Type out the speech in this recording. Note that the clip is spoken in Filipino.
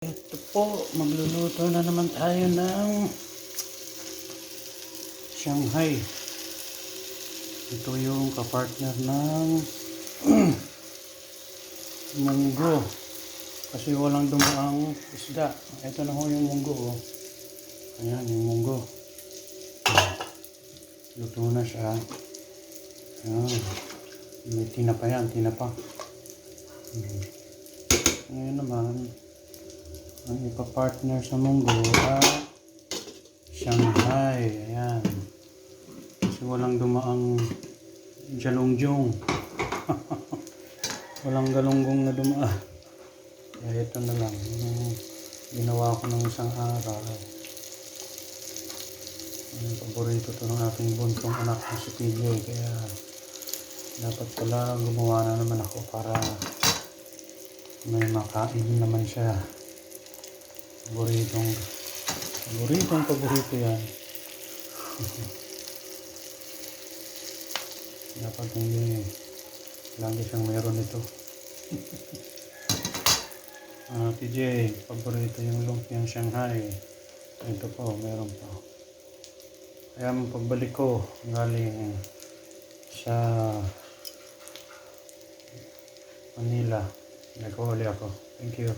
Ito po, magluluto na naman tayo ng Shanghai. Ito yung kapartner ng munggo. Kasi walang dumaang isda. Ito na ho yung munggo. Oh. Ayan, yung munggo. Luto na siya. Ayan. May tinapa yan, tinapa. Ngayon naman, ang ipapartner sa munggo ay Shanghai. Ayan. Kasi walang dumaang jalongjong. Walang galunggong na dumaan. Kaya ito na lang. Yung ginawa ko ng isang araw. Ang paborito to ng aking buntong anak na si PJ. Kaya dapat pala gumawa na naman ako para may makain naman siya. Paborito yan. Dapat hindi lagi siyang mayroon ito. PJ, paborito yung lumpiang Shanghai. Ito po, meron pa. Kaya pagbalik ko galing sa Manila, nag-uuli ako. Thank you.